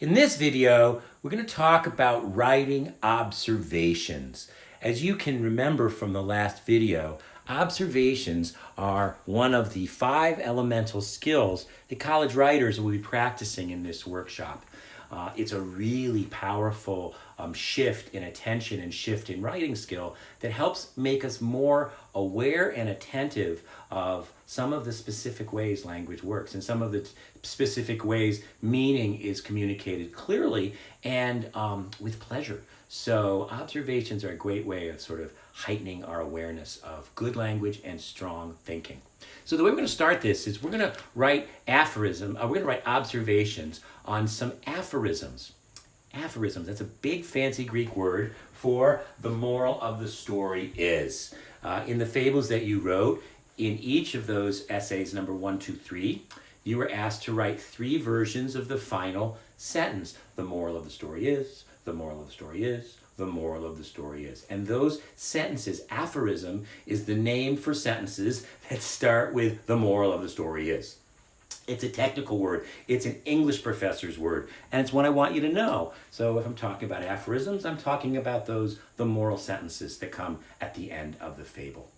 In this video, we're going to talk about writing observations. As you can remember from the last video, observations are one of the 5 elemental skills that college writers will be practicing in this workshop. It's a really powerful shift in attention and shift in writing skill that helps make us more aware and attentive of some of the specific ways language works and some of the specific ways meaning is communicated clearly and with pleasure. So observations are a great way of sort of heightening our awareness of good language and strong thinking. So the way we're going to start this is we're going to write observations on some aphorisms. Aphorisms, that's a big fancy Greek word for the moral of the story is. In the fables that you wrote, in each of those essays, number 1, 2, 3, you were asked to write 3 versions of the final sentence. The moral of the story is, the moral of the story is, the moral of the story is. And those sentences, aphorism is the name for sentences that start with the moral of the story is. It's a technical word. It's an English professor's word, and it's one I want you to know. So if I'm talking about aphorisms, I'm talking about the moral sentences that come at the end of the fable.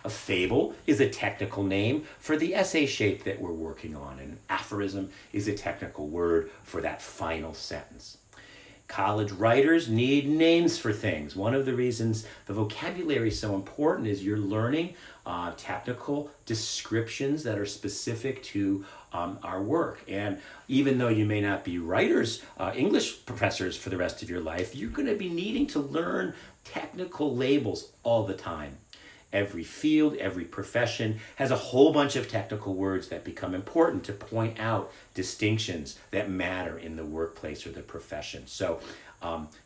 A fable is a technical name for the essay shape that we're working on, and an aphorism is a technical word for that final sentence. College writers need names for things. One of the reasons the vocabulary is so important is you're learning technical descriptions that are specific to our work. And even though you may not be writers, English professors for the rest of your life, you're going to be needing to learn technical labels all the time. Every field, every profession has a whole bunch of technical words that become important to point out distinctions that matter in the workplace or the profession. So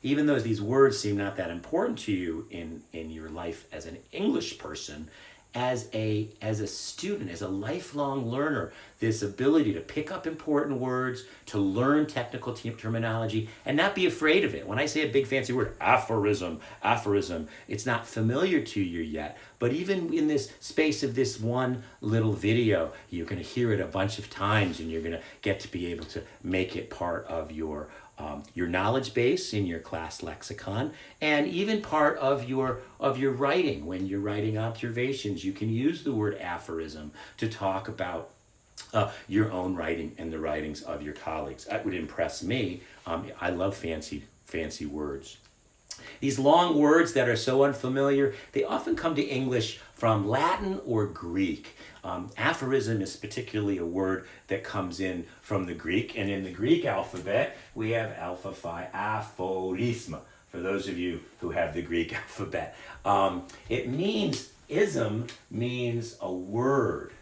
even though these words seem not that important to you in your life as an English person, as a student, as a lifelong learner, this ability to pick up important words, to learn technical terminology, and not be afraid of it. When I say a big fancy word, aphorism, it's not familiar to you yet, but even in this space of this one little video, you're going to hear it a bunch of times, and you're going to get to be able to make it part of your knowledge base in your class lexicon, and even part of your writing. When you're writing observations, you can use the word aphorism to talk about your own writing and the writings of your colleagues. That would impress me. I love fancy words. These long words that are so unfamiliar, they often come to English from Latin or Greek. Aphorism is particularly a word that comes in from the Greek, and in the Greek alphabet, we have alpha, phi, aphorisma, for those of you who have the Greek alphabet. Ism means a word.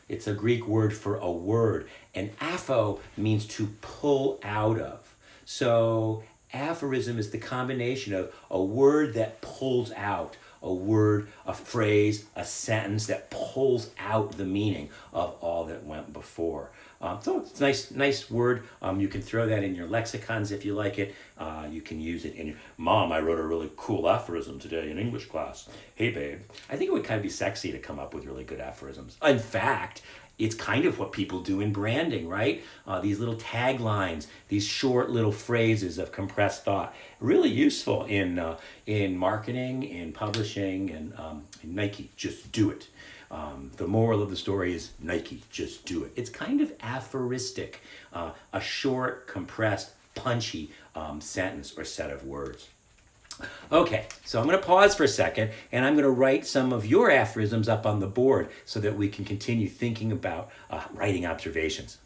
It's a Greek word for a word, and apho means to pull out of. So aphorism is the combination of a word that pulls out, a word, a phrase, a sentence that pulls out the meaning of all that went before. So it's a nice word. You can throw that in your lexicons if you like it. You can use it in your, Mom, I wrote a really cool aphorism today in English class. Hey, babe. I think it would kind of be sexy to come up with really good aphorisms. In fact, it's kind of what people do in branding, right? These little taglines, these short little phrases of compressed thought, really useful in marketing, in publishing, and in Nike, just do it. The moral of the story is Nike, just do it. It's kind of aphoristic, a short, compressed, punchy sentence or set of words. Okay, so I'm going to pause for a second, and I'm going to write some of your aphorisms up on the board so that we can continue thinking about writing observations.